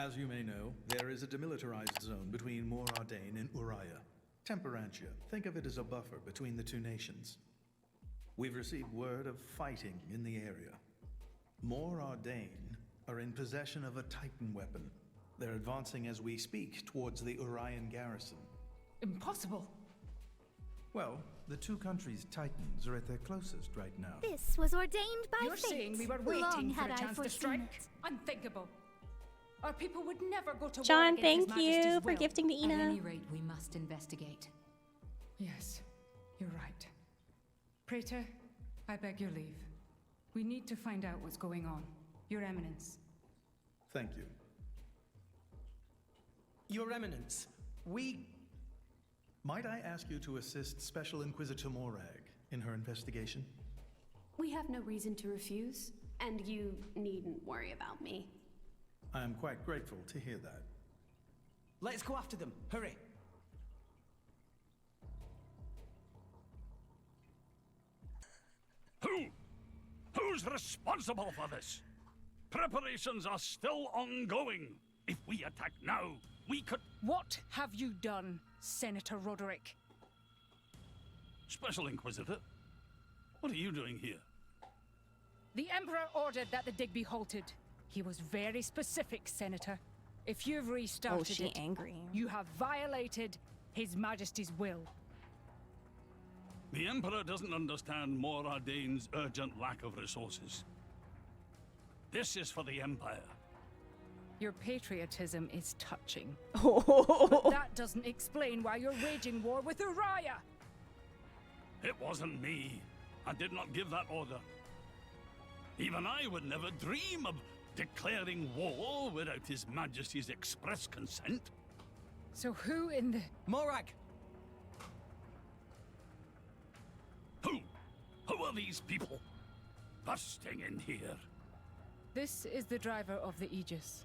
As you may know, there is a demilitarized zone between Mor Ardain and Uriah. Temperantia, think of it as a buffer between the two nations. We've received word of fighting in the area. Mor Ardain are in possession of a Titan weapon. They're advancing as we speak towards the Urian garrison. Impossible. Well, the two countries' Titans are at their closest right now. This was ordained by You're fate. saying we were Long waiting for had a I chance to foreseen strike? it. Unthinkable. Our people would never go to war John, against thank His you Majesty's for will. gifting the At any Ina. rate, we must investigate. Yes, you're right. Praetor, I beg your leave. We need to find out what's going on. Your Eminence. Thank you. Your Eminence, Might I ask you to assist Special Inquisitor Morag in her investigation? We have no reason to refuse, and you needn't worry about me. I am quite grateful to hear that. Let's go after them. Hurry. Who's responsible for this? Preparations are still ongoing. If we attack now, we could... What have you done, Senator Roderick? Special Inquisitor, what are you doing here? The Emperor ordered that the dig be halted. He was very specific, Senator. If you've restarted Oh, she it, angry. you have violated His Majesty's will. The Emperor doesn't understand Mor Ardain's urgent lack of resources. This is for the Empire. Your patriotism is touching. Oh. But that doesn't explain why you're waging war with Uriah. It wasn't me. I did not give that order. Even I would never dream of declaring war without His Majesty's express consent. So who in the... Morag! Who are these people busting in here? This is the driver of the Aegis.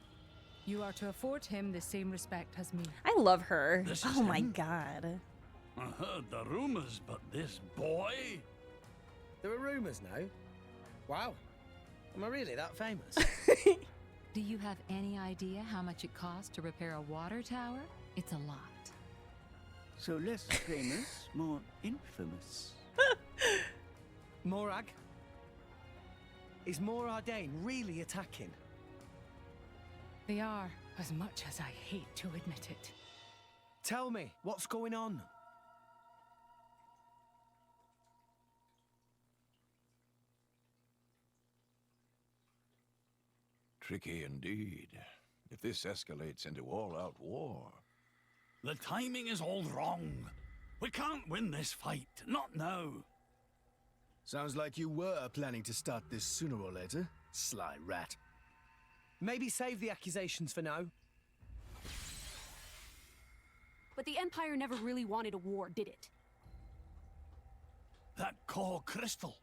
You are to afford him the same respect as me. I love her. This is Oh my him? god. I heard the rumors, but this boy? There are rumors now. Wow. Am I really that famous? Do you have any idea how much it costs to repair a water tower? It's a lot. So less famous, more infamous. Morag? Is Mor Ardain really attacking? They are, as much as I hate to admit it. Tell me, what's going on? Tricky indeed. If this escalates into all-out war... The timing is all wrong. We can't win this fight, not now. Sounds like you were planning to start this sooner or later, sly rat. Maybe save the accusations for now. But the Empire never really wanted a war, did it? That core crystal.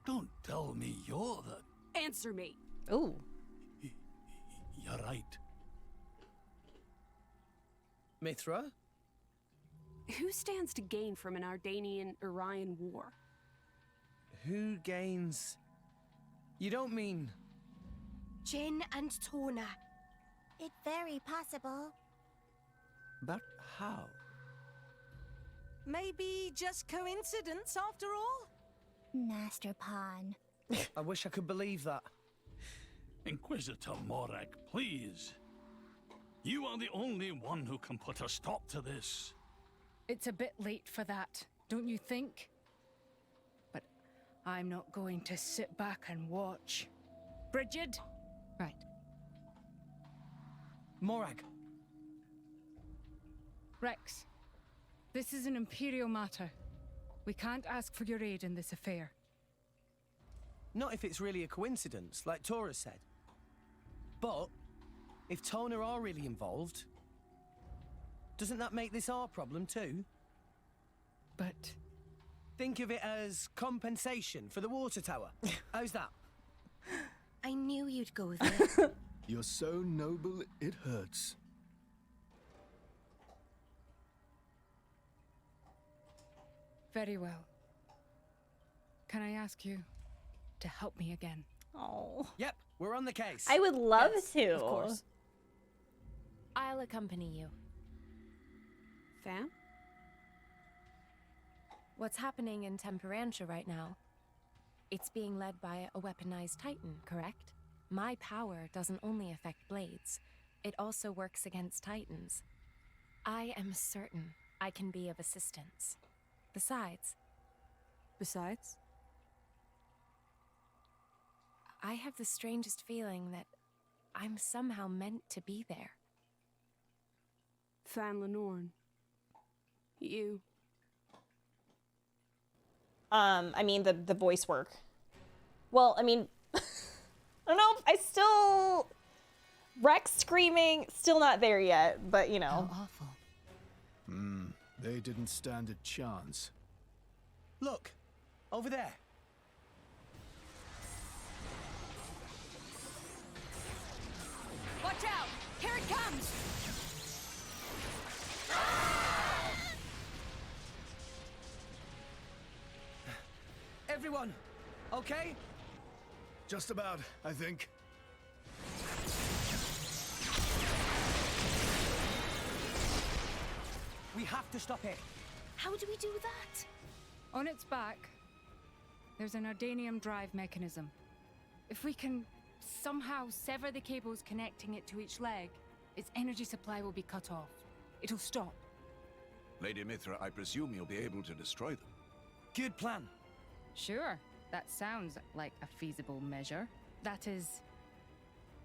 Don't tell me you're the... Answer me. Ooh. You're right. Mithra? Who stands to gain from an Ardanian-Urian war? Who gains... You don't mean... Jin and Torna. It's very possible. But how? Maybe just coincidence after all? Master Pawn. I wish I could believe that. Inquisitor Morag, please. You are the only one who can put a stop to this. It's a bit late for that, don't you think? But I'm not going to sit back and watch. Brigid? Right. Morag. Rex, this is an Imperial matter. We can't ask for your aid in this affair. Not if it's really a coincidence, like Tora said. But, if Torna are really involved, doesn't that make this our problem too? But... Think of it as compensation for the water tower. How's that? I knew you'd go there. You're so noble, it hurts. Very well. Can I ask you to help me again? Oh. Yep, We're on the case. I would love to. Of course. I'll accompany you. Fam? What's happening in Temperantia right now? It's being led by a weaponized titan, correct? My power doesn't only affect blades, it also works against titans. I am certain I can be of assistance. Besides? I have the strangest feeling that I'm somehow meant to be there. Fan Lenorn. You. I mean, the voice work. Well, I mean, I don't know. I still... Rex screaming, still not there yet, but you know. How awful. They didn't stand a chance. Look, over there. Watch out! Here it comes! Everyone, okay? Just about, I think. We have to stop it. How do we do that? On its back, there's an Ardanium drive mechanism. If we can somehow sever the cables connecting it to each leg, its energy supply will be cut off. It'll stop. Lady Mithra, I presume you'll be able to destroy them. Good plan. Sure, that sounds like a feasible measure. That is,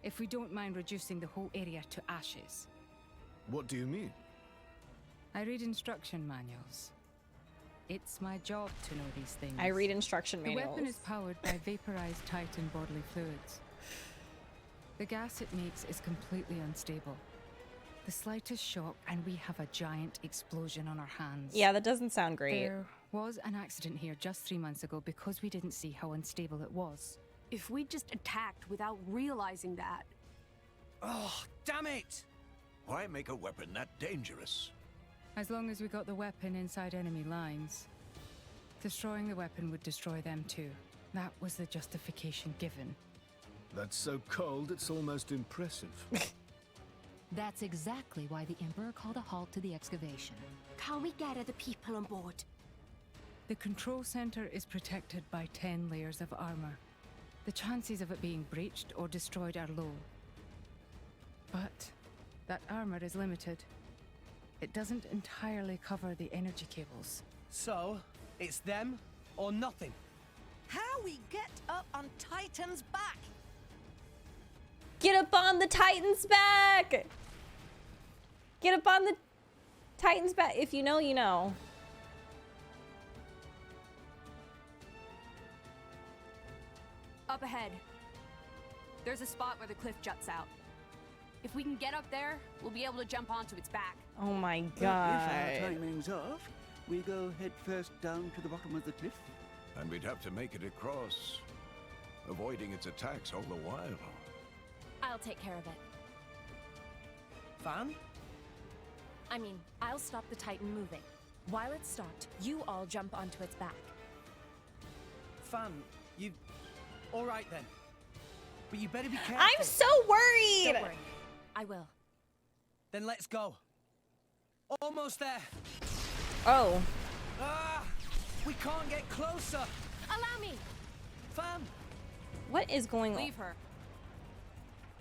if we don't mind reducing the whole area to ashes. What do you mean? I read instruction manuals. It's my job to know these things. I read instruction manuals. The weapon is powered by vaporized Titan bodily fluids. The gas it makes is completely unstable. The slightest shock and we have a giant explosion on our hands. Yeah, that doesn't sound great. There was an accident here just 3 months ago because we didn't see how unstable it was. If we just attacked without realizing that. Oh, damn it! Why make a weapon that dangerous? As long as we got the weapon inside enemy lines. Destroying the weapon would destroy them too. That was the justification given. That's so cold, it's almost impressive. That's exactly why the Emperor called a halt to the excavation. Can we get other people on board? The control center is protected by 10 layers of armor. The chances of it being breached or destroyed are low. But that armor is limited. It doesn't entirely cover the energy cables. So, it's them or nothing. How we get up on Titan's back? Get up on the Titan's back! Get up on the Titan's back. If you know, you know. Up ahead. There's a spot where the cliff juts out. If we can get up there, we'll be able to jump onto its back. Oh my But god. if our timing's off, we go head first down to the bottom of the cliff. And we'd have to make it across, avoiding its attacks all the while. I'll take care of it. Fan? I mean, I'll stop the Titan moving. While it's stopped, you all jump onto its back. Fan, you... All right then. But you better be careful. I'm so worried! Don't worry. I will. Then let's go. Almost there. Oh. Ah! We can't get closer. Allow me! Fan! What is going on? Leave her.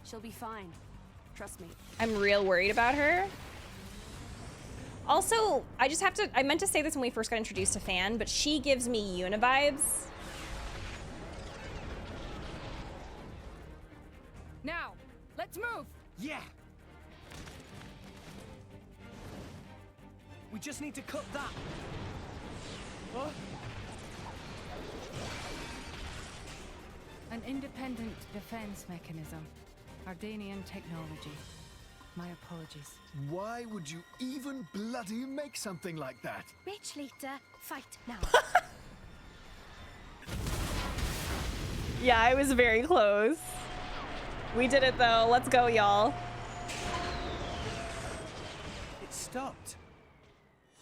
She'll be fine. Trust me. I'm real worried about her. Also, I meant to say this when we first got introduced to Fan, but she gives me Yuna vibes. Now, let's move! Yeah! We just need to cut that. What? An independent defense mechanism. Ardanian technology. My apologies. Why would you even bloody make something like that? Rich leader, fight now. Yeah, I was very close. We did it though. Let's go, y'all. It stopped.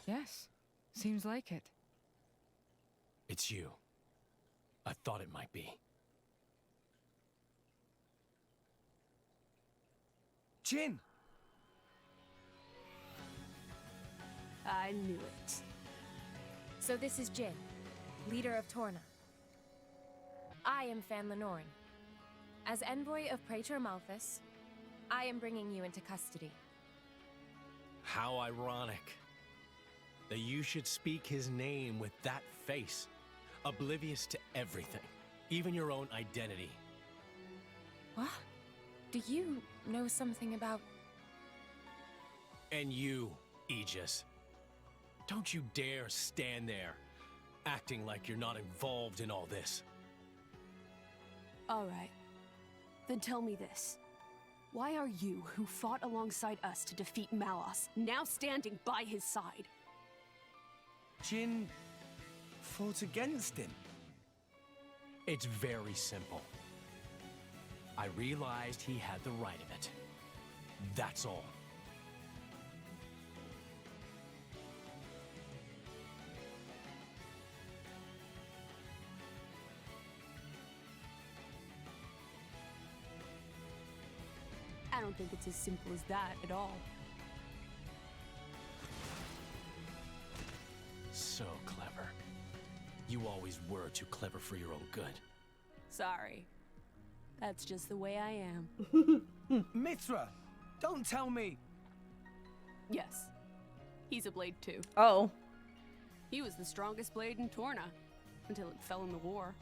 Yes, seems like it. It's you. I thought it might be. Jin! I knew it. So this is Jin, leader of Torna. I am Fan Lenorn. As envoy of Praetor Malthus, I am bringing you into custody. How ironic that you should speak his name with that face, oblivious to everything, even your own identity. What? Do you know something about... And you, Aegis. Don't you dare stand there, acting like you're not involved in all this. All right. Then tell me this. Why are you, who fought alongside us to defeat Malos, now standing by his side? Jin fought against him. It's very simple. I realized he had the right of it. That's all. I don't think it's as simple as that at all. So clever. You always were too clever for your own good. Sorry. That's just the way I am. Mithra, don't tell me. Yes. He's a blade too. Oh. He was the strongest blade in Torna until it fell in the war.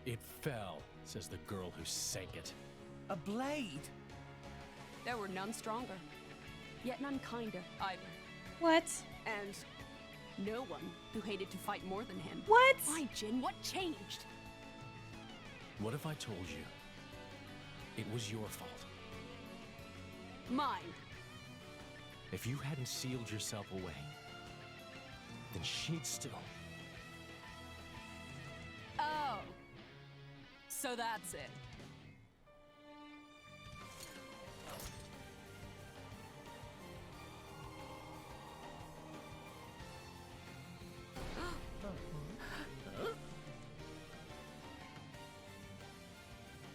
It fell, says the girl who sank it. A blade? There were none stronger, yet none kinder either. What? And no one who hated to fight more than him. What? Why, Jin? What changed? What if I told you it was your fault? Mine. If you hadn't sealed yourself away, then she'd still... Oh. So that's it.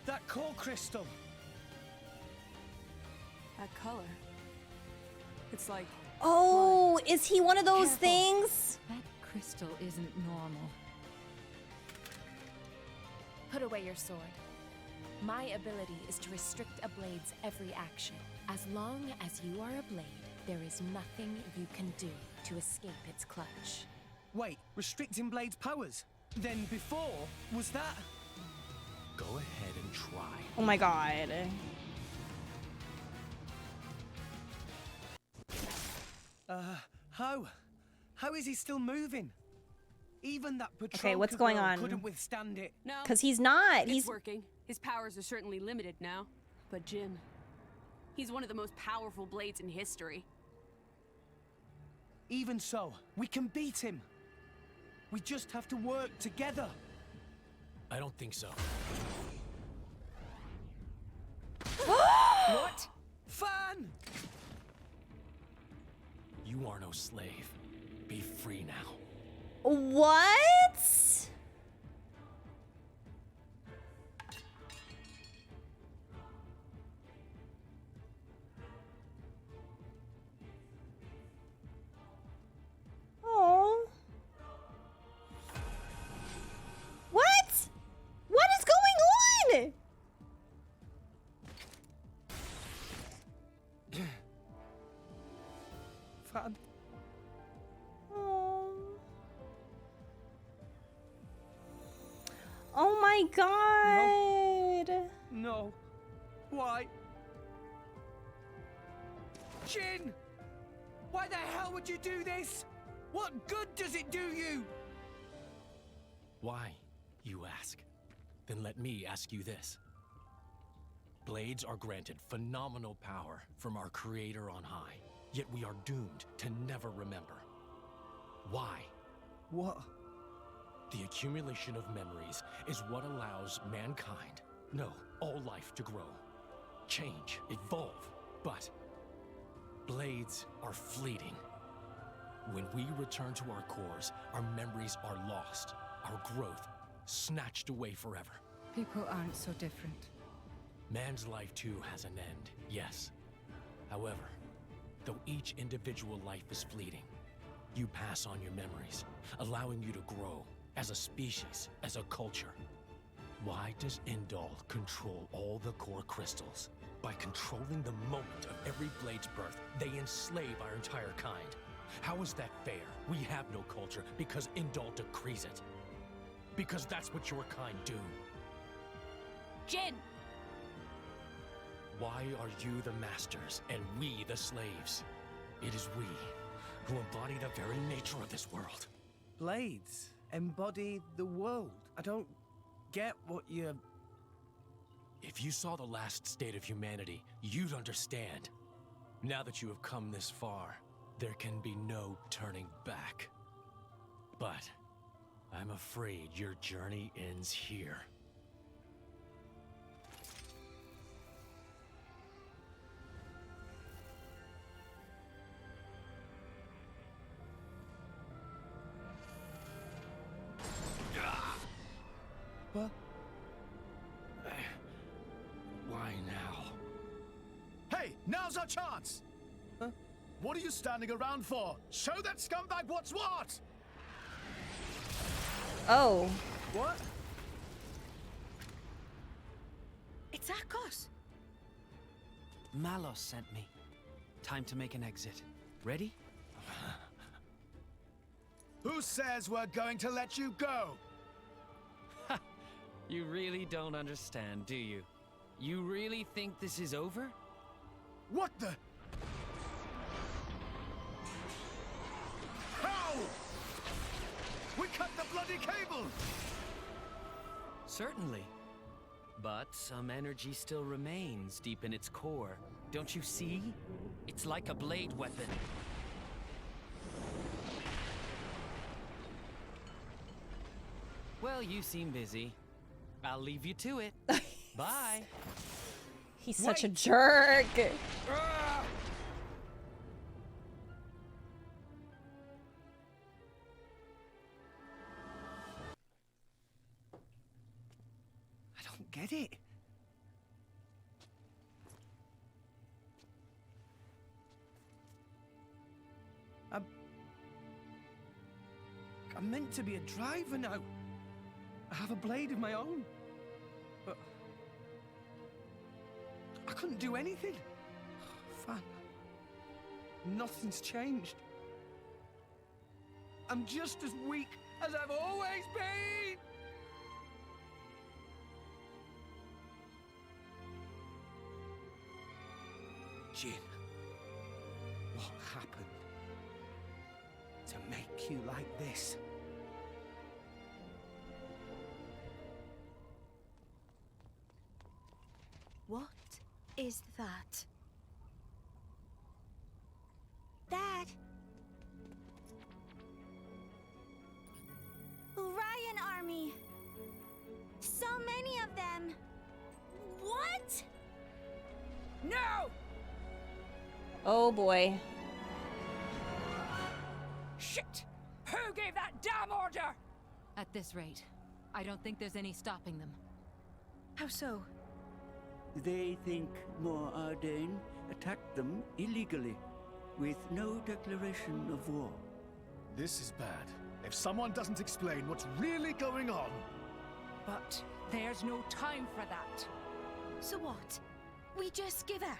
That core crystal. That color. It's like... Oh, is he one of those Careful. things? That crystal isn't normal. Put away your sword. My ability is to restrict a blade's every action. As long as you are a blade, there is nothing you can do to escape its clutch. Wait, restricting Blade's powers? Then before, was that... Go ahead and try. Oh my god. How? How is he still moving? Even that patrol Okay, what's going on? couldn't withstand it. No. Because he's not. It's He's working. His powers are certainly limited now. But Jin, he's one of the most powerful blades in history. Even so, we can beat him. We just have to work together. I don't think so. What? Fan! You are no slave. Be free now. What? Oh. What? What is going on? Fan. Oh my god. No. Why? Jin! Why the hell would you do this? What good does it do you? Why, you ask? Then let me ask you this. Blades are granted phenomenal power from our creator on high, yet we are doomed to never remember. Why? What? The accumulation of memories is what allows mankind, no, all life to grow, change, evolve. But blades are fleeting. When we return to our cores, our memories are lost, our growth snatched away forever. People aren't so different. Man's life too has an end, yes. However, though each individual life is fleeting, you pass on your memories, allowing you to grow as a species, as a culture. Why does Indal control all the core crystals? By controlling the moment of every blade's birth, they enslave our entire kind. How is that fair? We have no culture because Indal decrees it. Because that's what your kind do. Jin! Why are you the masters and we the slaves? It is we who embody the very nature of this world. Blades embody the world. I don't get what you're... If you saw the last state of humanity, you'd understand. Now that you have come this far, there can be no turning back. But I'm afraid your journey ends here. What? Why now? Hey, now's our chance! Huh? What are you standing around for? Show that scumbag what's what! Oh. What? It's Akos. Malos sent me. Time to make an exit. Ready? Who says we're going to let you go? You really don't understand, do you? You really think this is over? What the? How? We cut the bloody cable! Certainly. But some energy still remains deep in its core. Don't you see? It's like a blade weapon. Well, you seem busy. I'll leave you to it. Bye. He's such a jerk. I don't get it. I'm meant to be a driver now. I have a blade of my own. But I couldn't do anything. Fan. Nothing's changed. I'm just as weak as I've always been. Jin, what happened to make you like this? What is that? Dad! Orion army! So many of them! What? No! Oh boy. Shit! Who gave that damn order? At this rate, I don't think there's any stopping them. How so? They think more Ardain attacked them illegally, with no declaration of war. This is bad. If someone doesn't explain what's really going on... But there's no time for that. So what? We just give up?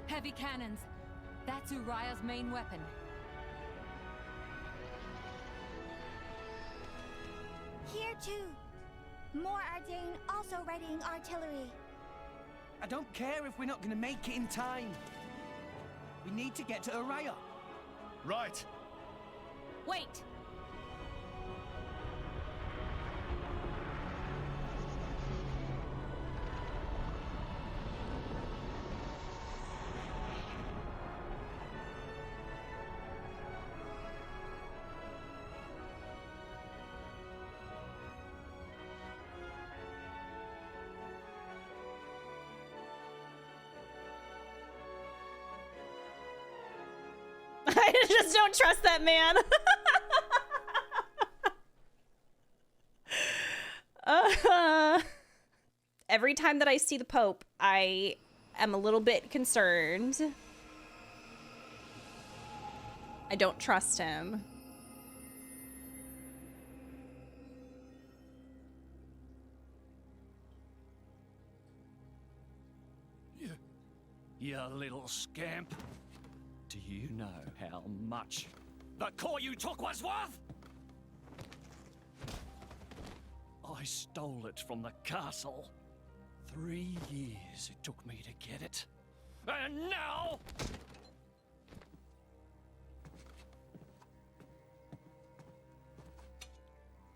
Heavy cannons. That's Uriah's main weapon. Here too. More Ardain also readying artillery. I don't care if we're not gonna make it in time. We need to get to Uriah. Right. Wait! I just don't trust that man. every time that I see the Pope, I am a little bit concerned. I don't trust him. You little scamp. Do you know how much the core you took was worth? I stole it from the castle. 3 years it took me to get it. And now...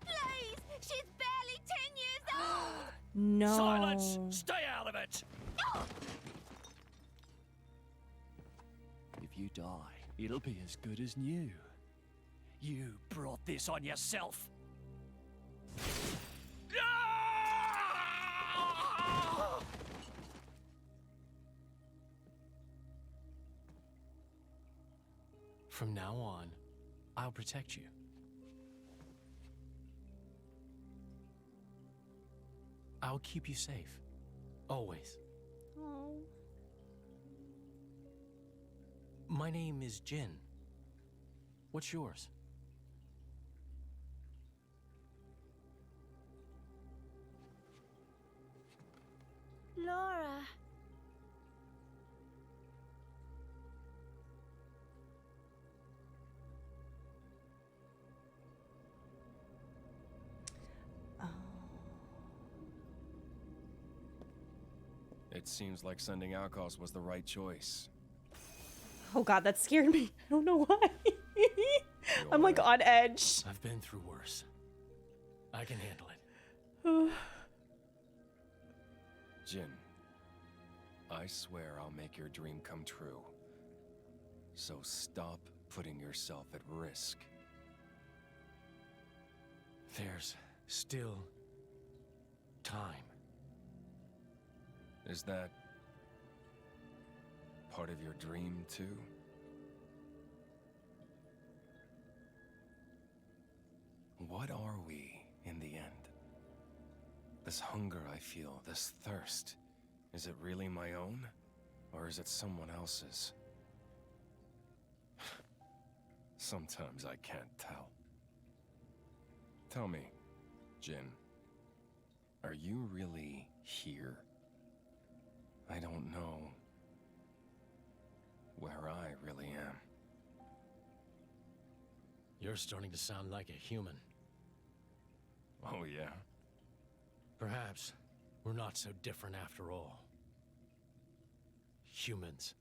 Please! She's barely 10 years old! No. Silence! Stay out of it! If you die, it'll be as good as new. You brought this on yourself. From now on, I'll protect you. I'll keep you safe. Always. Oh. My name is Jin. What's yours? Laura. It seems like sending Aegis was the right choice. Oh god, that scared me. I don't know why. I'm like on edge. I've been through worse. I can handle it. Jin, I swear I'll make your dream come true. So stop putting yourself at risk. There's still time. Is that part of your dream, too? What are we, in the end? This hunger I feel, this thirst, is it really my own? Or is it someone else's? Sometimes I can't tell. Tell me, Jin, are you really here? I don't know where I really am. You're starting to sound like a human. Oh, yeah? Perhaps we're not so different after all. Humans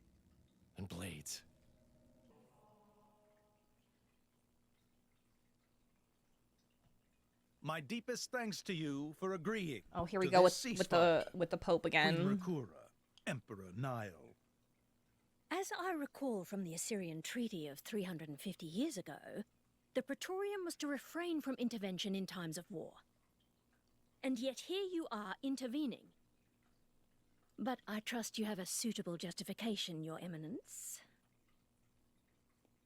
and blades. My deepest thanks to you for agreeing. Oh, here we to go this with the Pope again. Queen Rakura, Emperor Nile. As I recall from the Assyrian treaty of 350 years ago, the Praetorium was to refrain from intervention in times of war. And yet here you are intervening. But I trust you have a suitable justification, Your Eminence.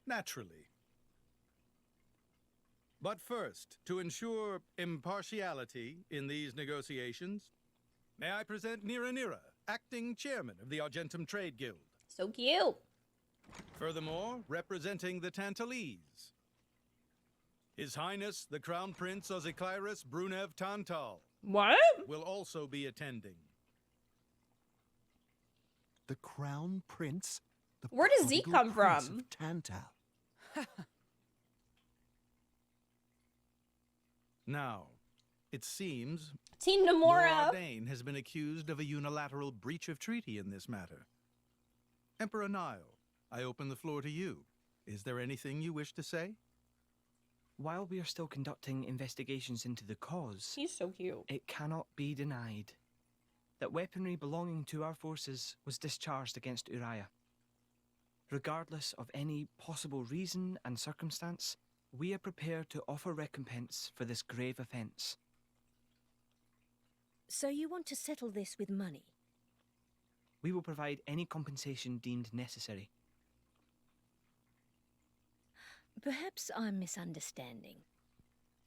Naturally. But first, to ensure impartiality in these negotiations, may I present Nira, acting chairman of the Argentum Trade Guild. So cute. Furthermore, representing the Tantalese, His Highness the Crown Prince Ozikairis Brunev Tantal. What? Will also be attending. The Crown Prince? The Where does he prodigal come prince from? of Tantal. Now, it seems Team Lord Nomura. Ardain has been accused of a unilateral breach of treaty in this matter. Emperor Nile, I open the floor to you. Is there anything you wish to say? While we are still conducting investigations into the cause, he's so cute. It cannot be denied that weaponry belonging to our forces was discharged against Uriah. Regardless of any possible reason and circumstance, we are prepared to offer recompense for this grave offence. So you want to settle this with money? We will provide any compensation deemed necessary. Perhaps I'm misunderstanding.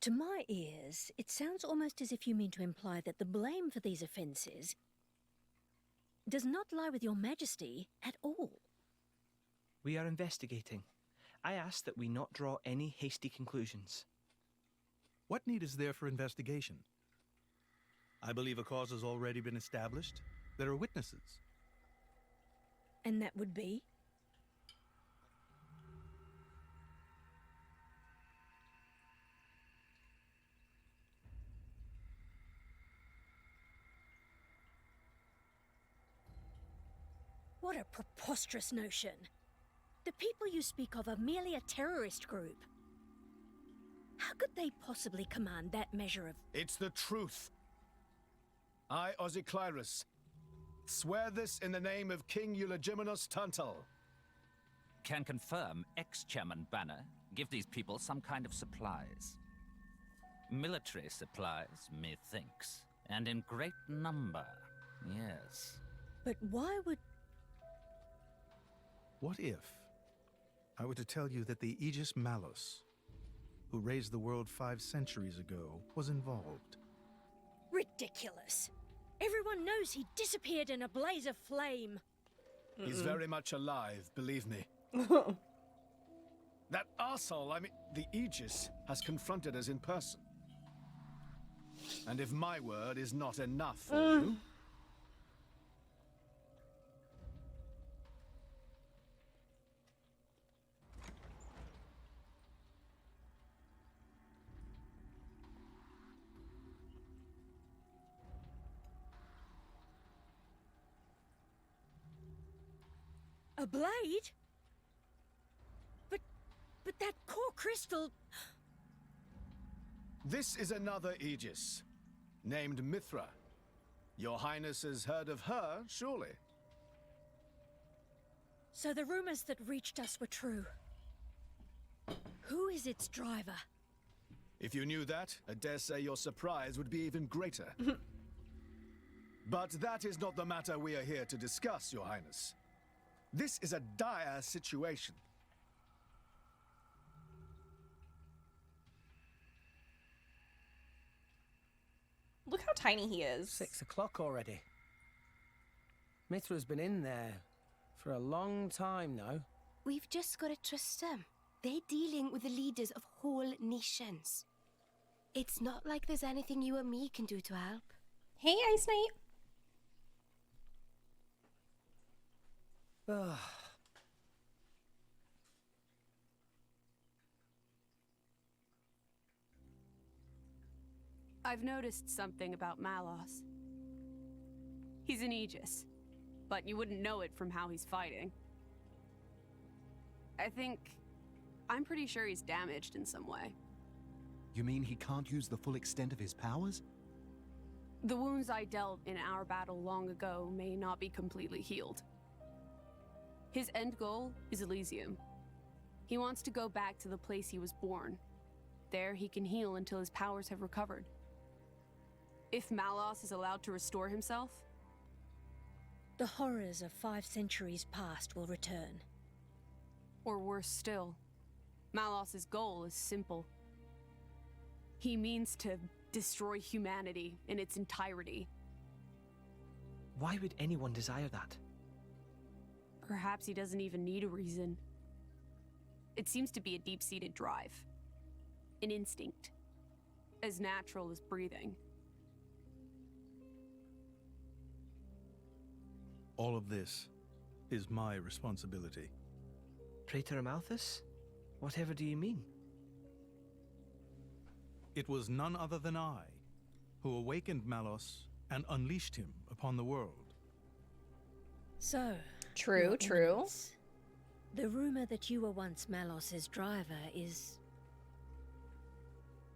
To my ears, it sounds almost as if you mean to imply that the blame for these offences does not lie with your majesty at all. We are investigating. I ask that we not draw any hasty conclusions. What need is there for investigation? I believe a cause has already been established. There are witnesses. And that would be? What a preposterous notion. The people you speak of are merely a terrorist group. How could they possibly command that measure of... It's the truth. I, Ozyclyrus, swear this in the name of King Eulogimenos Tantal. Can confirm ex-Chairman Banner give these people some kind of supplies. Military supplies, methinks, and in great number, yes. But why would... What if I were to tell you that the Aegis Malos, who raised the world 5 centuries ago, was involved? Ridiculous. Everyone knows he disappeared in a blaze of flame. He's very much alive, believe me. That arsehole, I mean, the Aegis, has confronted us in person. And if my word is not enough for you... A blade? But that core crystal... This is another Aegis, named Mithra. Your Highness has heard of her, surely? So the rumors that reached us were true. Who is its driver? If you knew that, I dare say your surprise would be even greater. But that is not the matter we are here to discuss, Your Highness. This is a dire situation. Look how tiny he is. 6 o'clock already. Mithra's been in there for a long time now. We've just got to trust them. They're dealing with the leaders of whole nations. It's not like there's anything you or me can do to help. Hey, Ice Knight. I've noticed something about Malos. He's an Aegis, but you wouldn't know it from how he's fighting. I'm pretty sure he's damaged in some way. You mean he can't use the full extent of his powers? The wounds I dealt in our battle long ago may not be completely healed. His end goal is Elysium. He wants to go back to the place he was born. There he can heal until his powers have recovered. If Malos is allowed to restore himself, the horrors of 5 centuries past will return. Or worse still, Malos' goal is simple. He means to destroy humanity in its entirety. Why would anyone desire that? Perhaps he doesn't even need a reason. It seems to be a deep-seated drive. An instinct. As natural as breathing. All of this is my responsibility. Praetor Amalthus? Whatever do you mean? It was none other than I who awakened Malos and unleashed him upon the world. So... True. The rumor that you were once Malos' driver is...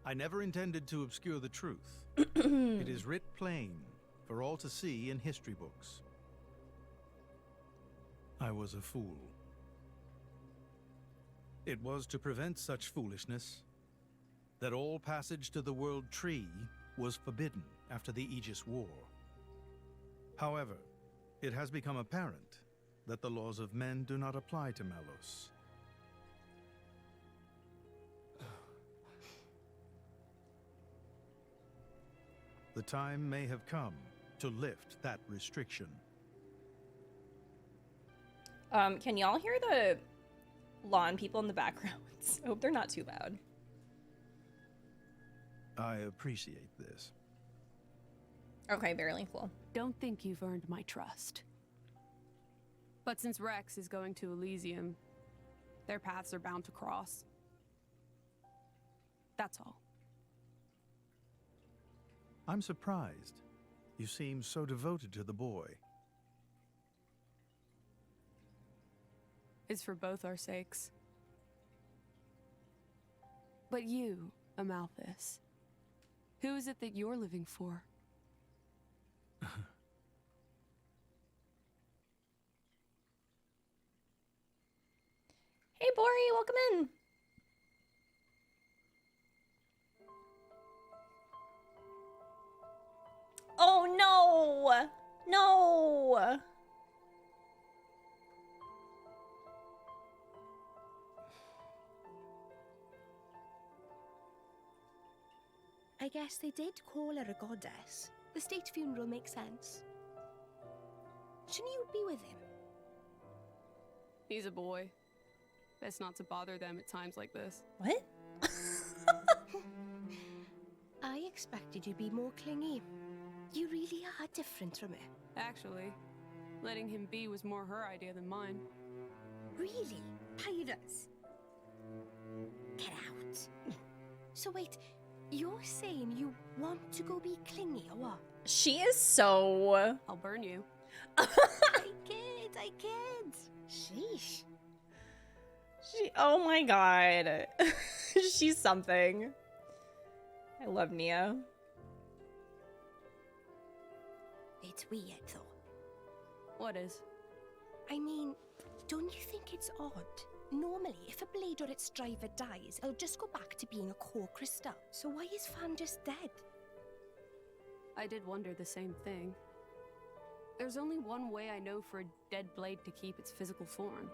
I never intended to obscure the truth. It is writ plain for all to see in history books. I was a fool. It was to prevent such foolishness that all passage to the World Tree was forbidden after the Aegis War. However, it has become apparent that the laws of men do not apply to Malos. The time may have come to lift that restriction. Can y'all hear the lawn people in the background? I hope they're not too loud. I appreciate this. Okay, barely cool. Don't think you've earned my trust. But since Rex is going to Elysium, their paths are bound to cross. That's all. I'm surprised. You seem so devoted to the boy. It's for both our sakes. But you, Amalthus, who is it that you're living for? Hey, Lorie, welcome in. Oh, no! No! I guess they did call her a goddess. The state funeral makes sense. Shouldn't you be with him? He's a boy. Best not to bother them at times like this. What? I expected you to be more clingy. You really are different from her. Actually, letting him be was more her idea than mine. Really? Pirates? Get out. So wait, you're saying you want to go be clingy or what? She is so... I'll burn you. I kid. Sheesh. Oh my god. She's something. I love Nia. It's weird though. What is? I mean, don't you think it's odd? Normally, if a blade or its driver dies, it'll just go back to being a core crystal. So why is Fan just dead? I did wonder the same thing. There's only one way I know for a dead blade to keep its physical form.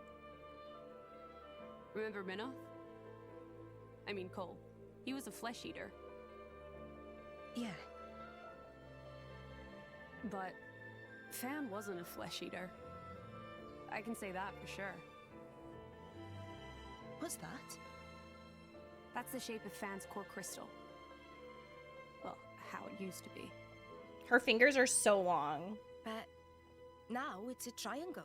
Remember Minoth? I mean Cole. He was a flesh eater. Yeah. But Fan wasn't a flesh eater. I can say that for sure. What's that? That's the shape of Fan's core crystal. Well, how it used to be. Her fingers are so long. But now it's a triangle.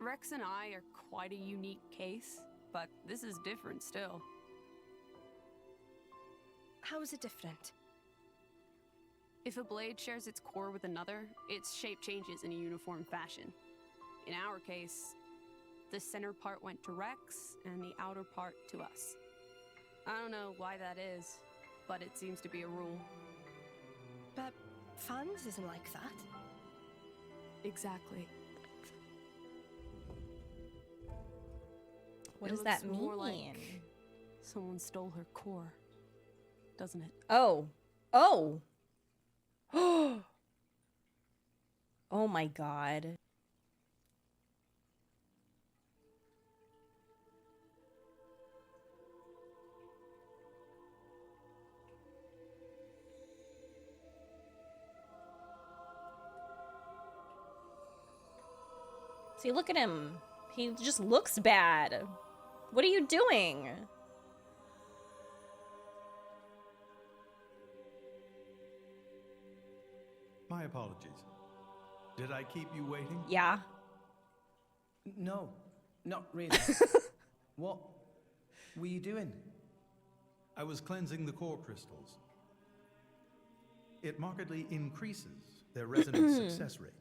Rex and I are quite a unique case, but this is different still. How is it different? If a blade shares its core with another, its shape changes in a uniform fashion. In our case, the center part went to Rex and the outer part to us. I don't know why that is, but it seems to be a rule. But Fan's isn't like that. Exactly. What does that mean? More like someone stole her core, doesn't it? Oh. Oh. Oh my god. See, look at him. He just looks bad. What are you doing? My apologies. Did I keep you waiting? Yeah. No, not really. What were you doing? I was cleansing the core crystals. It markedly increases their resonance success rate.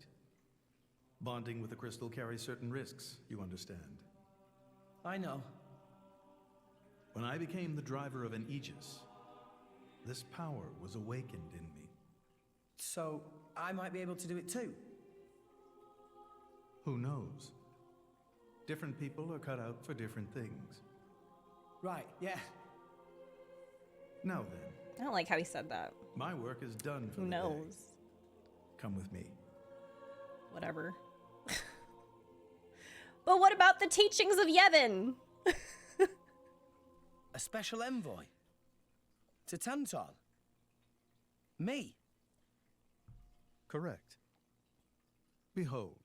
Bonding with the crystal carries certain risks, you understand. I know. When I became the driver of an Aegis, this power was awakened in me. So, I might be able to do it too? Who knows? Different people are cut out for different things. Right, yeah. Now then. I don't like how he said that. My work is done for Who the day. knows? Come with me. Whatever. But what about the teachings of Yevon? A special envoy? To Tantal? Me? Correct. Behold.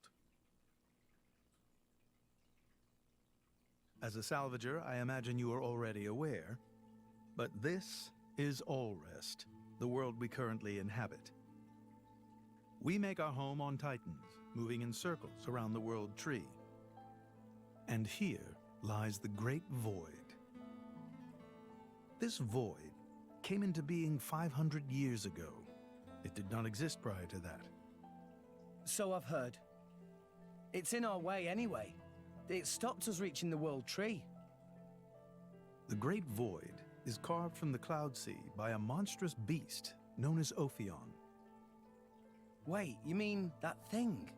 As a salvager, I imagine you are already aware, but this is Allrest, the world we currently inhabit. We make our home on Titans, moving in circles around the world tree. And here lies the Great Void. This void came into being 500 years ago. It did not exist prior to that. So I've heard. It's in our way anyway. It stopped us reaching the world tree. The Great Void is carved from the Cloud Sea by a monstrous beast known as Ophion. Wait, you mean that thing?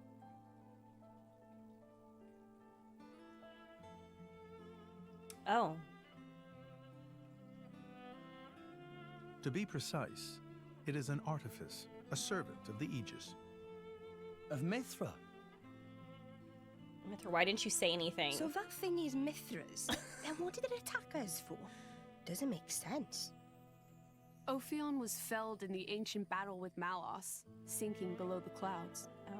Oh. To be precise, it is an artifice, a servant of the Aegis. Of Mithra? Mithra, why didn't you say anything? So that thing is Mithra's. Then what did it attack us for? Doesn't make sense. Ophion was felled in the ancient battle with Malos, sinking below the clouds. Oh.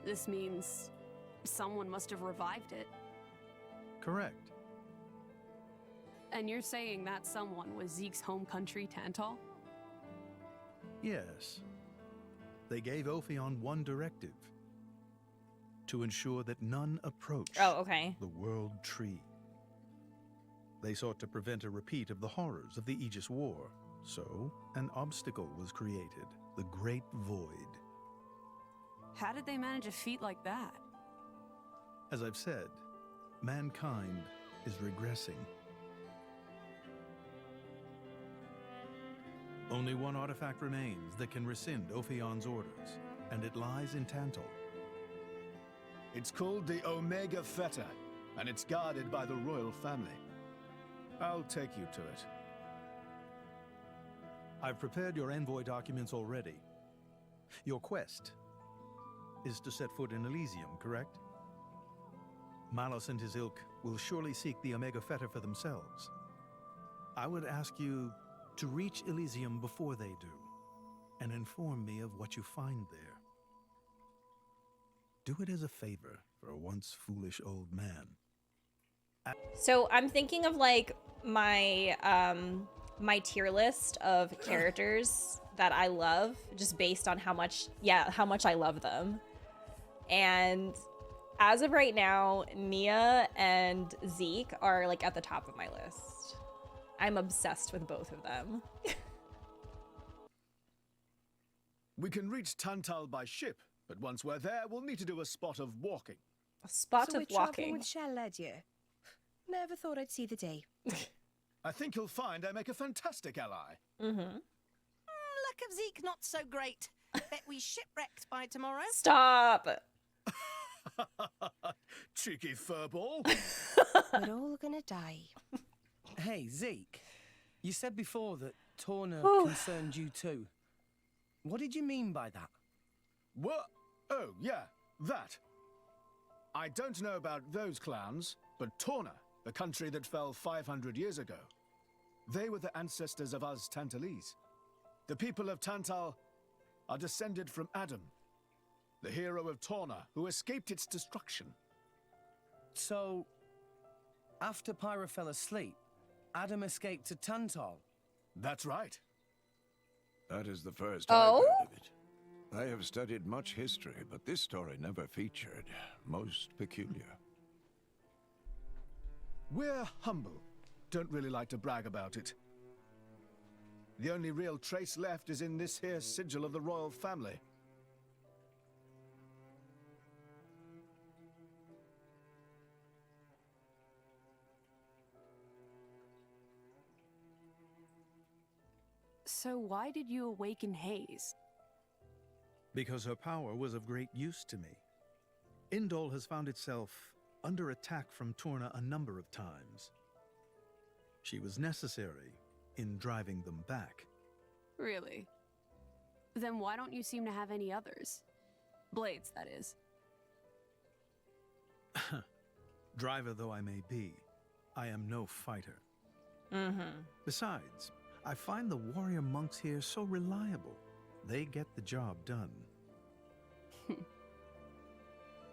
This means someone must have revived it. Correct. And you're saying that someone was Zeke's home country, Tantal? Yes. They gave Ophion one directive: to ensure that none approach the World Tree. They sought to prevent a repeat of the horrors of the Aegis War, so an obstacle was created, the Great Void. How did they manage a feat like that? As I've said, mankind is regressing. Only one artifact remains that can rescind Ophion's orders, and it lies in Tantal. It's called the Omega Feta, and it's guarded by the royal family. I'll take you to it. I've prepared your envoy documents already. Your quest is to set foot in Elysium, correct? Malos and his ilk will surely seek the Omega Feta for themselves. I would ask you to reach Elysium before they do, and inform me of what you find there. Do it as a favor for a once foolish old man. So I'm thinking of like my my tier list of characters that I love, just based on how much I love them. And as of right now, Nia and Zeke are like at the top of my list. I'm obsessed with both of them. We can reach Tantal by ship, but once we're there, we'll need to do a spot of walking. A spot so of we're traveling walking. with Shell Ledger. Never thought I'd see the day. I think you'll find I make a fantastic ally. Mm-hmm. Luck of Zeke not so great. Bet we shipwrecked by tomorrow. Stop. Cheeky furball. We're all gonna die. Hey, Zeke. You said before that Torna concerned you too. What did you mean by that? What? Oh, yeah, that. I don't know about those clans, but Torna, the country that fell 500 years ago, they were the ancestors of us Tantalese. The people of Tantal are descended from Adam, the hero of Torna who escaped its destruction. So, after Pyra fell asleep, Adam escaped to Tantal? That's right. That is the first I've heard of it. I have studied much history, but this story never featured. Most peculiar. We're humble. Don't really like to brag about it. The only real trace left is in this here sigil of the royal family. So why did you awaken Haze? Because her power was of great use to me. Indol has found itself under attack from Torna a number of times. She was necessary in driving them back. Really? Then why don't you seem to have any others? Blades, that is. Driver though I may be, I am no fighter. Besides, I find the warrior monks here so reliable. They get the job done.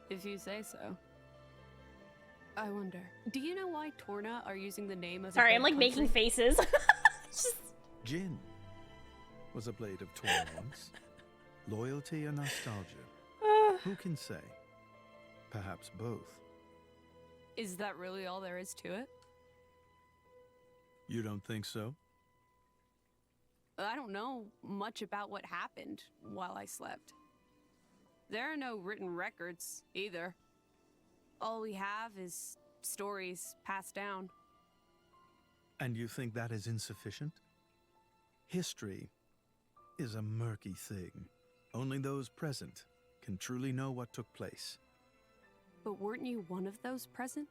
If you say so. I wonder, do you know why Torna are using the name of Sorry, I'm like making faces. Jin was a blade of Torna once. Loyalty or nostalgia? Who can say? Perhaps both. Is that really all there is to it? You don't think so? I don't know much about what happened while I slept. There are no written records, either. All we have is stories passed down. And you think that is insufficient? History is a murky thing. Only those present can truly know what took place. But weren't you one of those present?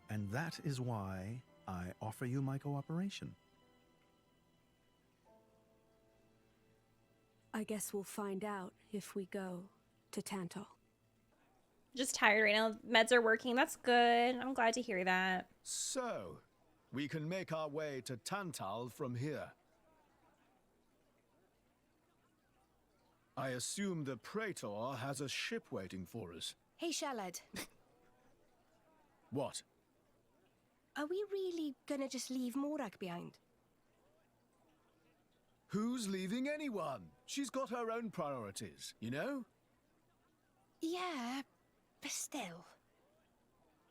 And that is why I offer you my cooperation. I guess we'll find out if we go to Tantal. Just tired right now. Meds are working. That's good. I'm glad to hear that. So, we can make our way to Tantal from here. I assume the Praetor has a ship waiting for us. Hey, Shalad. What? Are we really gonna just leave Morak behind? Who's leaving anyone? She's got her own priorities, you know? Yeah, but still.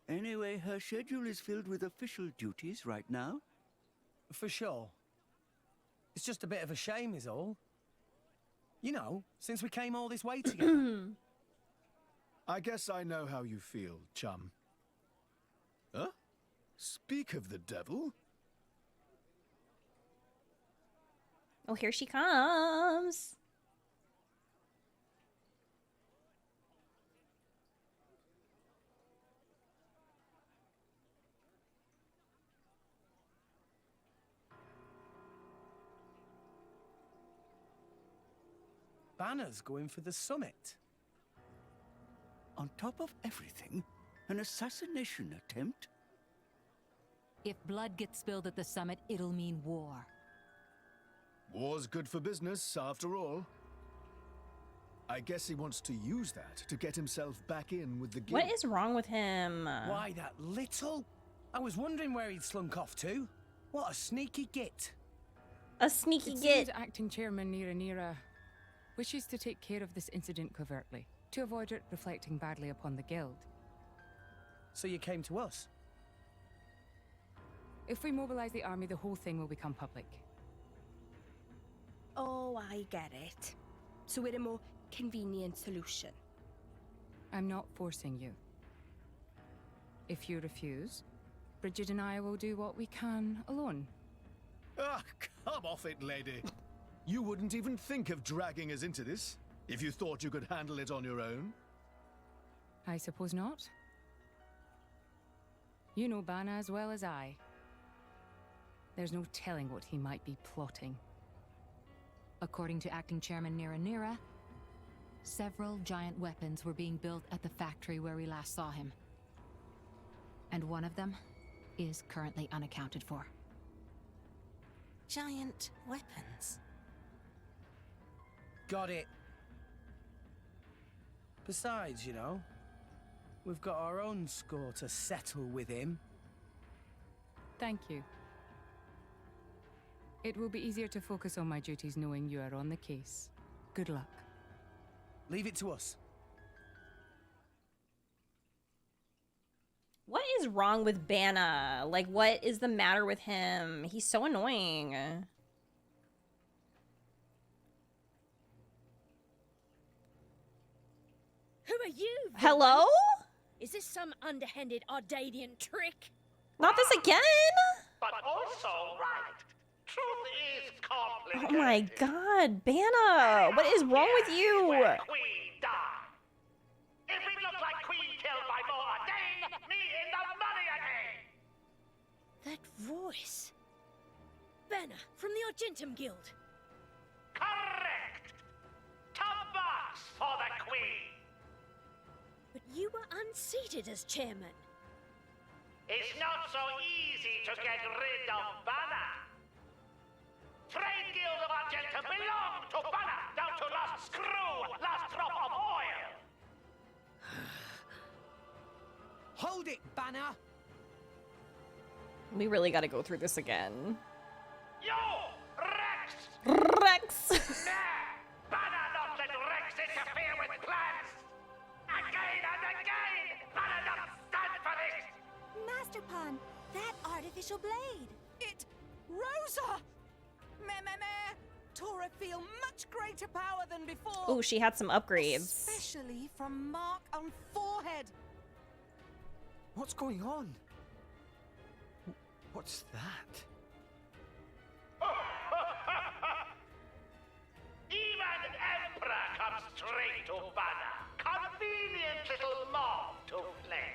Anyway, her schedule is filled with official duties right now. For sure. It's just a bit of a shame is all. You know, since we came all this way together. I guess I know how you feel, chum. Huh? Speak of the devil. Oh, here she comes. Banner's going for the summit. On top of everything, an assassination attempt? If blood gets spilled at the summit, it'll mean war. War's good for business, after all. I guess he wants to use that to get himself back in with the guild. What is wrong with him? Why, that little? I was wondering where he'd slunk off to. What a sneaky git. A sneaky It git. seems Acting Chairman Nira wishes to take care of this incident covertly, to avoid it reflecting badly upon the guild. So you came to us? If we mobilize the army, the whole thing will become public. Oh, I get it. So we're a more convenient solution. I'm not forcing you. If you refuse, Bridget and I will do what we can alone. Ah, come off it, lady. You wouldn't even think of dragging us into this, if you thought you could handle it on your own. I suppose not. You know Bana as well as I. There's no telling what he might be plotting. According to Acting Chairman Nira, several giant weapons were being built at the factory where we last saw him. And one of them is currently unaccounted for. Giant weapons. Got it. Besides, you know, we've got our own score to settle with him. Thank you. It will be easier to focus on my duties knowing you are on the case. Good luck. Leave it to us. What is wrong with Bana? Like, what is the matter with him? He's so annoying. Who are you? Hello? Is this some underhanded Ardanian trick? Not this again? But also right. Truth is complicated. Oh my god, Bana! What is wrong with you? Queen die. If it looks like Queen killed by more Dane, me in the money again. That voice. Bana from the Argentum Guild. Correct. Queen. But you were unseated as chairman. It's not so easy to get rid of Banner. Trade Guild of Argenta belong to Banner, down to last screw, last drop of oil. Hold it, Banner! We really gotta go through this again. You, Rex! Rex! Nah! Banner not let Rex interfere with plans! Again and again! Banner not stand for this! Master Pawn, that artificial blade. It... Rosa! Meh. Tora feel much greater power than before. Oh, she had some upgrades. Especially from mark on forehead. What's going on? What's that? Even Emperor comes straight to Banner. Convenient little mob to play.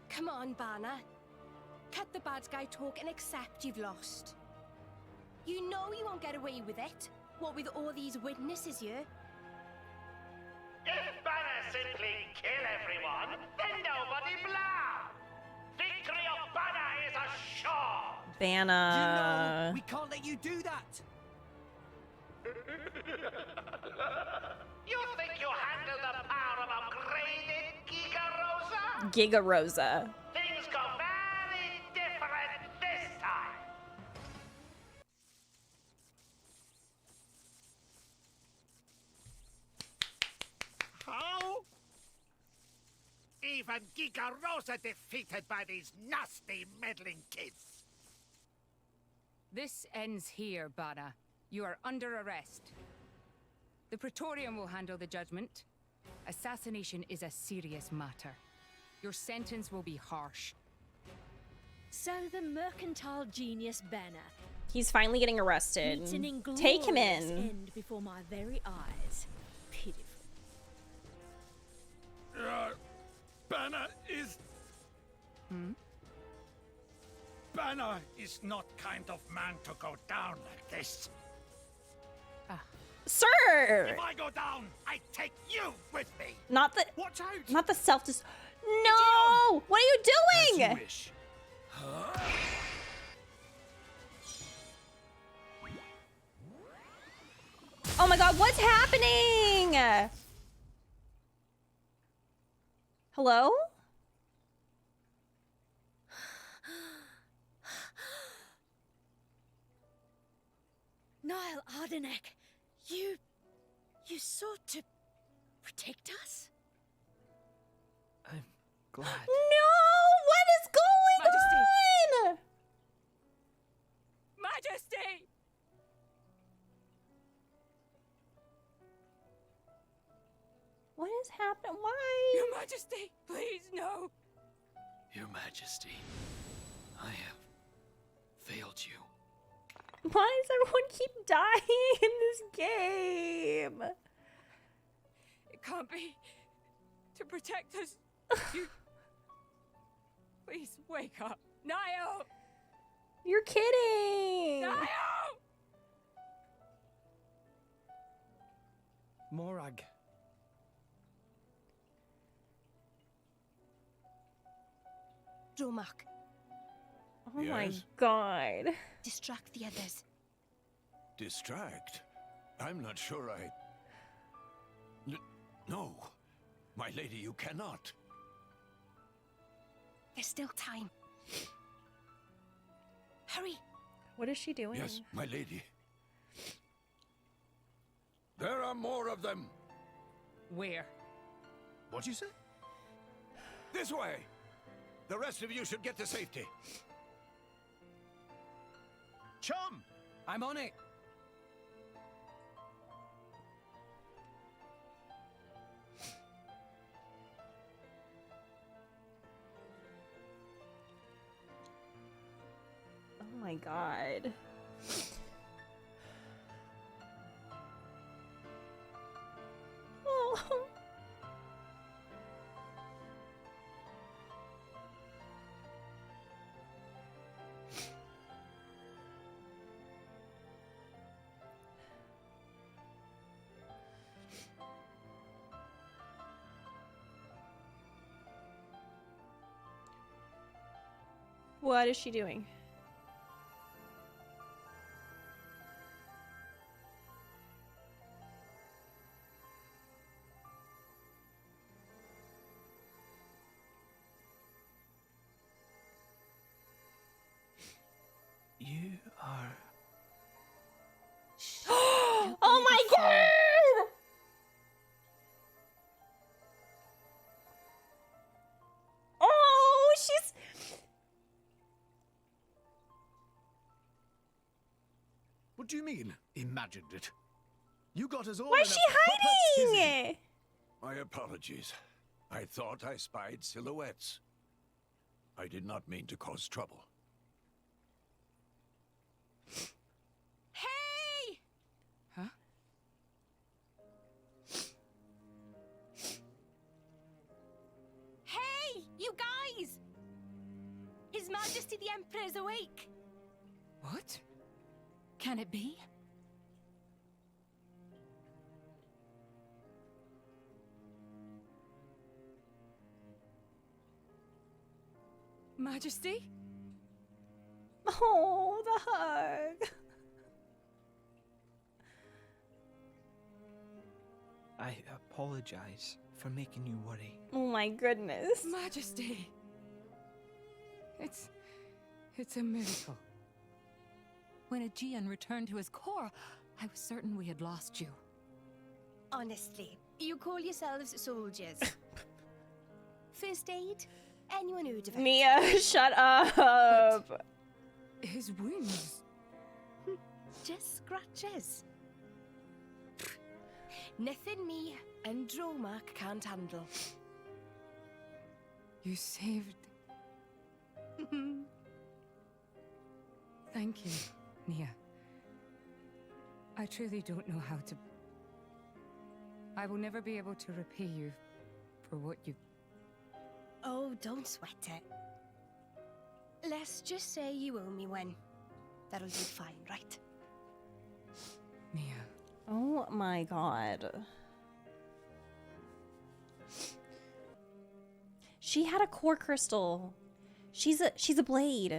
Come on, Banner. Cut the bad guy talk and accept you've lost. You know you won't get away with it. What with all these witnesses here? If Banner simply kill everyone, then nobody blah. Victory of Banner is assured. Banner. We can't let you do that! You think you handle the power of upgraded Giga Rosa? Giga Rosa. Things go very different this time. How? Even Giga Rosa defeated by these nasty meddling kids. This ends here, Banner. You are under arrest. The Praetorium will handle the judgment. Assassination is a serious matter. Your sentence will be harsh. So the mercantile genius Banner He's finally getting arrested. meets an Take him inglorious in. end before my very eyes. Pitiful. Banner is... Banner is not kind of man to go down like this. Sir! If I go down, I take you with me. Not the... Watch out! Not the self-dis... No! What are you doing? Wish. Oh my god, what's happening? Hello? Niall Ardenek, you sought to protect us? I'm glad. No! What is going on? Majesty! What is happening? Why? Your Majesty, please, no! Your Majesty, I have failed you. Why does everyone keep dying in this game? It can't be. To protect us, you... Please, wake up. Niall! You're kidding! Niall! Morag. Dromark, Oh my Yes? god. distract the others. Distract? I'm not sure I... No. My lady, you cannot. There's still time. Hurry. What is she doing? Yes, my lady. There are more of them. Where? What'd you say? This way. The rest of you should get to safety. Chum! I'm on it. Oh my god. Oh. What is she doing? You are... Oh my god! Oh, she's... What do you mean, imagined it? You got us all Why in is a she proper tizzy. hiding? My apologies. I thought I spied silhouettes. I did not mean to cause trouble. Hey! Huh? Hey, you guys! His Majesty the Emperor is awake. What? Can it be? Majesty? Oh, the hug. I apologize for making you worry. Oh my goodness. Majesty! It's a miracle. When Aegean returned to his core, I was certain we had lost you. Honestly, you call yourselves soldiers. First aid? Anyone heard of it? Mia, shut up. His wounds. Just scratches. Nothing me and Dromark can't handle. You saved. Thank you, Nia. I truly don't know how to... I will never be able to repay you for what you've... Oh, don't sweat it. Let's just say you owe me one. That'll do fine, right? Mia. Oh my god. She had a core crystal. She's a blade.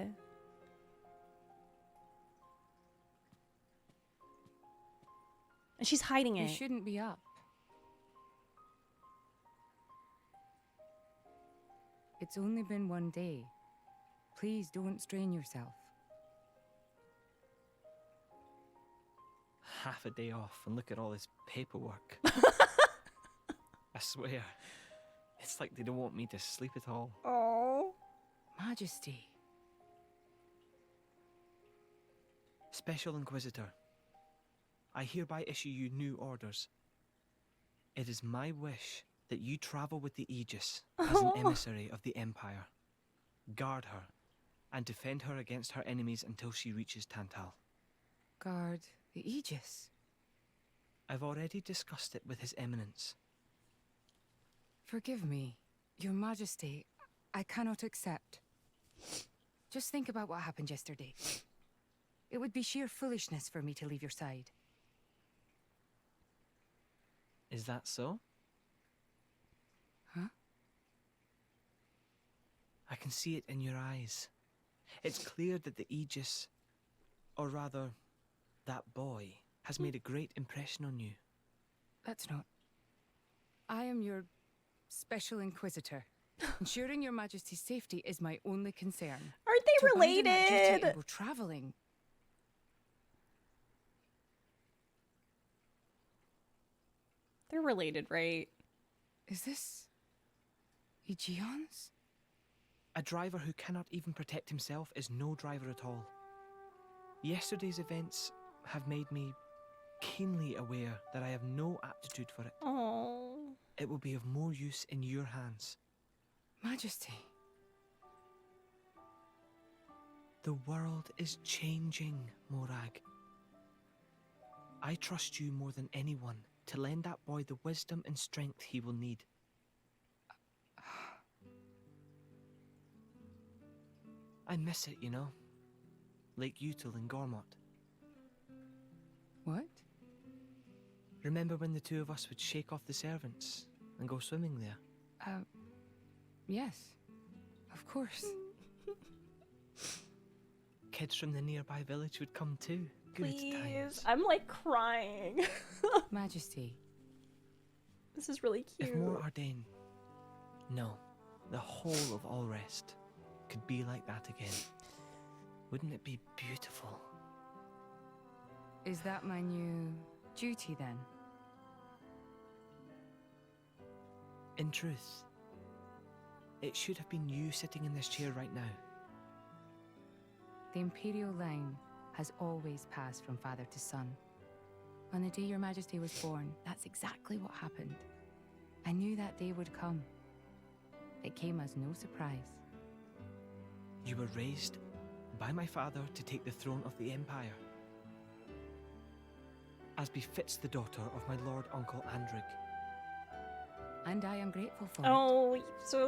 And she's hiding it. You shouldn't be up. It's only been one day. Please don't strain yourself. Half a day off and look at all this paperwork. I swear, it's like they don't want me to sleep at all. Oh. Majesty. Special Inquisitor, I hereby issue you new orders. It is my wish that you travel with the Aegis as an emissary of the Empire. Guard her, and defend her against her enemies until she reaches Tantal. Guard the Aegis? I've already discussed it with His Eminence. Forgive me, Your Majesty. I cannot accept. Just think about what happened yesterday. It would be sheer foolishness for me to leave your side. Is that so? Huh? I can see it in your eyes. It's clear that the Aegis, or rather, that boy, has made a great impression on you. That's not. I am your Special Inquisitor. Ensuring Your Majesty's safety is my only concern. Aren't they To abandon that duty related? and go traveling. They're related, right? Is this Aegeon's? A driver who cannot even protect himself is no driver at all. Yesterday's events have made me keenly aware that I have no aptitude for it. Oh. It will be of more use in your hands. Majesty. The world is changing, Morag. I trust you more than anyone to lend that boy the wisdom and strength he will need. I miss it, you know. Lake Util and Gormott. What? Remember when the two of us would shake off the servants and go swimming there? Yes. Of course. kids from the nearby village would come too. Good Please. times. I'm like crying. Majesty. This is really cute. If more Ardain, no, the whole of All Rest could be like that again, wouldn't it be beautiful? Is that my new duty then? In truth, it should have been you sitting in this chair right now. The Imperial line has always passed from father to son. On the day your Majesty was born, that's exactly what happened. I knew that day would come. It came as no surprise. You were raised by my father to take the throne of the Empire, as befits the daughter of my Lord Uncle Andrig. And I am grateful for it. So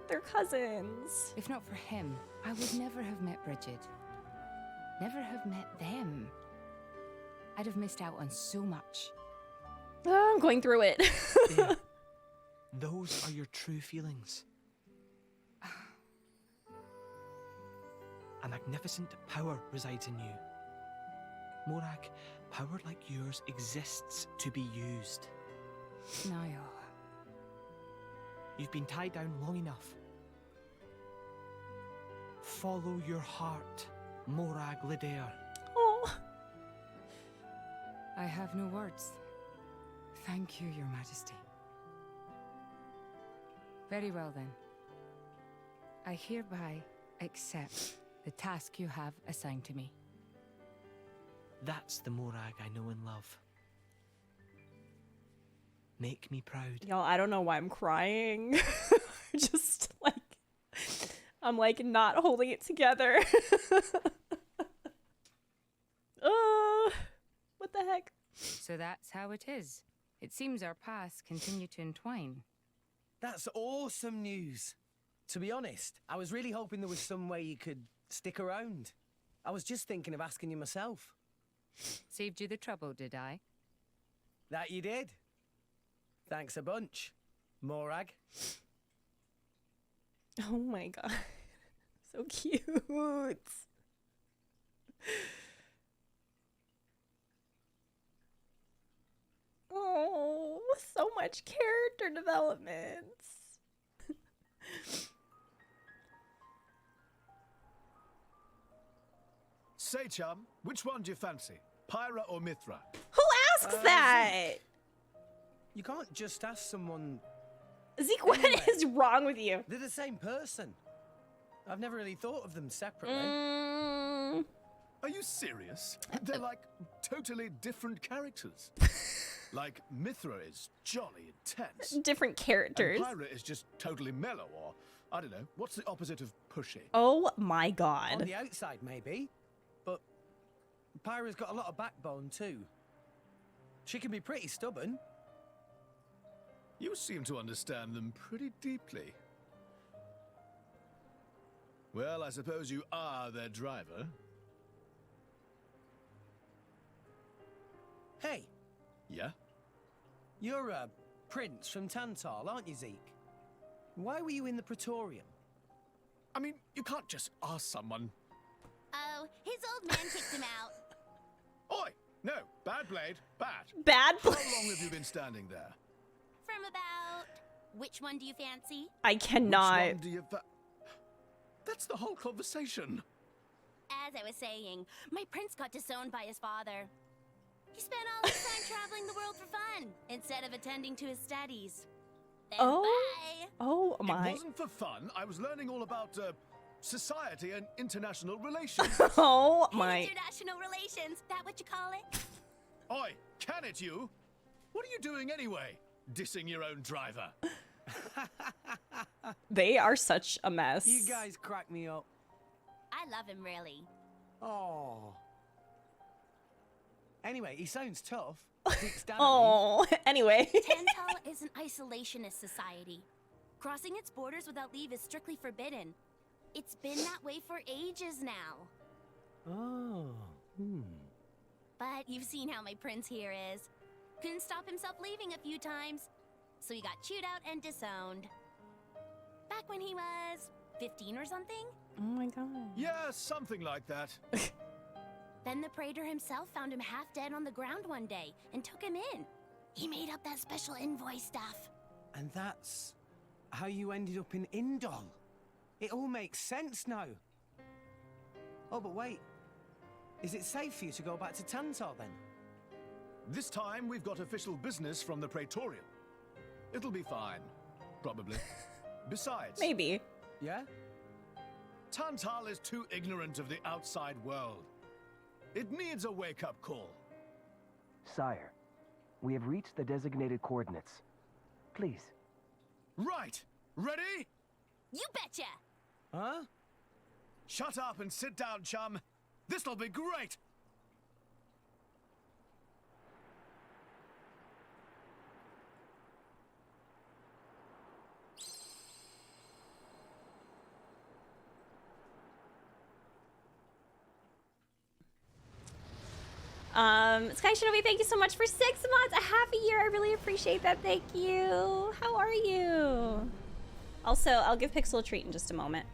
they're cousins. If not for him, I would never have met Bridget. Never have met them. I'd have missed out on so much. I'm going through it. There. Those are your true feelings. A magnificent power resides in you. Morag, power like yours exists to be used. Niall. You've been tied down long enough. Follow your heart, Morag Lidair. Oh. I have no words. Thank you, Your Majesty. Very well then. I hereby accept the task you have assigned to me. That's the Morag I know and love. Make me proud. Y'all, I don't know why I'm crying. Just I'm not holding it together. What the heck? So that's how it is. It seems our paths continue to entwine. That's awesome news. To be honest, I was really hoping there was some way you could stick around. I was just thinking of asking you myself. Saved you the trouble, did I? That you did. Thanks a bunch, Morag. Oh my god. So cute. Oh, so much character development. Say, chum, which one do you fancy? Pyra or Mithra? Who asks that? You can't just ask someone... Zeke, what is wrong with you? They're the same person. I've never really thought of them separately. Are you serious? They're like totally different characters. Like Mithra is jolly intense. Different characters. And Pyra is just totally mellow, or I don't know. What's the opposite of pushy? Oh my god. On the outside, maybe. But Pyra's got a lot of backbone too. She can be pretty stubborn. You seem to understand them pretty deeply. Well, I suppose you are their driver. Hey. Yeah? You're a prince from Tantal, aren't you, Zeke? Why were you in the Praetorium? I mean, you can't just ask someone. Oh, his old man kicked him out. Oi! No, bad blade, bad. Bad blade. How long have you been standing there? From about... Which one do you fancy? I cannot. Which one do you That's the whole conversation. As I was saying, my prince got disowned by his father. He spent all his time traveling the world for fun, instead of attending to his studies. Then bye! Oh my. It wasn't for fun. I was learning all about society and international relations. Oh my. International relations, that what you call it? Oi, can it you? What are you doing anyway? Dissing your own driver. They are such a mess. You guys crack me up. I love him, really. Oh. Anyway, he sounds tough. Oh, anyway. Tantal is an isolationist society. Crossing its borders without leave is strictly forbidden. It's been that way for ages now. Oh. But you've seen how my prince here is. Couldn't stop himself leaving a few times, so he got chewed out and disowned. Back when he was 15 or something? Oh my god. Yeah, something like that. Then the praetor himself found him half dead on the ground one day and took him in. He made up that special envoy stuff. And that's how you ended up in Indol. It all makes sense now. Oh, but wait. Is it safe for you to go back to Tantal then? This time we've got official business from the Praetorium. It'll be fine. Probably. Besides... Maybe. Yeah? Tantal is too ignorant of the outside world. It needs a wake-up call. Sire, we have reached the designated coordinates. Please. Right! Ready? You betcha! Huh? Shut up and sit down, chum. This'll be great! Sky Shinobi, thank you so much for 6 months, a half a year. I really appreciate that. Thank you. How are you? Also, I'll give Pixel a treat in just a moment.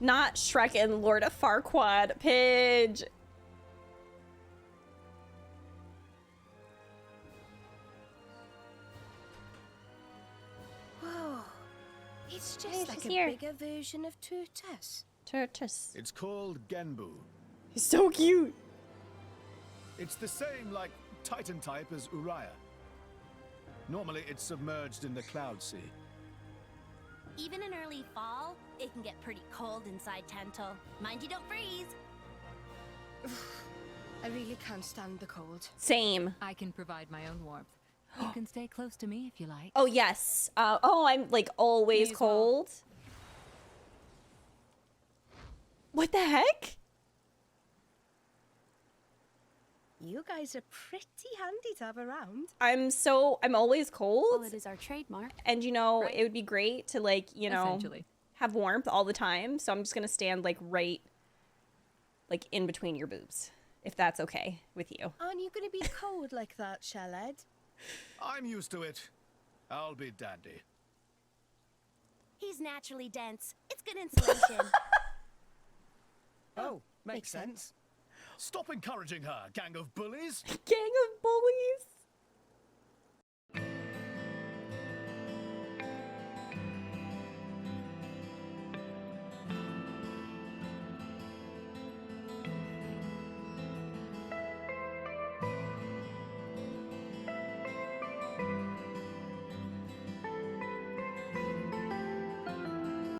Not Shrek and Lord of Farquaad, Pidge. Whoa. It's just Hey, like she's a here. bigger version of Turtus. Turtus. It's called Genbu. He's so cute. It's the same, like, Titan type as Uriah. Normally, it's submerged in the Cloud Sea. Even in early fall, it can get pretty cold inside Tantal. Mind you don't freeze. I really can't stand the cold. Same. I can provide my own warmth. You can stay close to me if you like. Oh, yes. Oh, I'm, like, always cold. What the heck? You guys are pretty handy to have around. I'm always cold. Well, it is our trademark. And, you know, it would be great to, like, you know, Essentially. have warmth all the time. So I'm just going to stand, like, right, like, in between your boobs, if that's okay with you. Aren't you going to be cold like that, Shellhead? I'm used to it. I'll be dandy. He's naturally dense. It's good insulation. Oh, makes sense. Stop encouraging her, gang of bullies. Gang of bullies?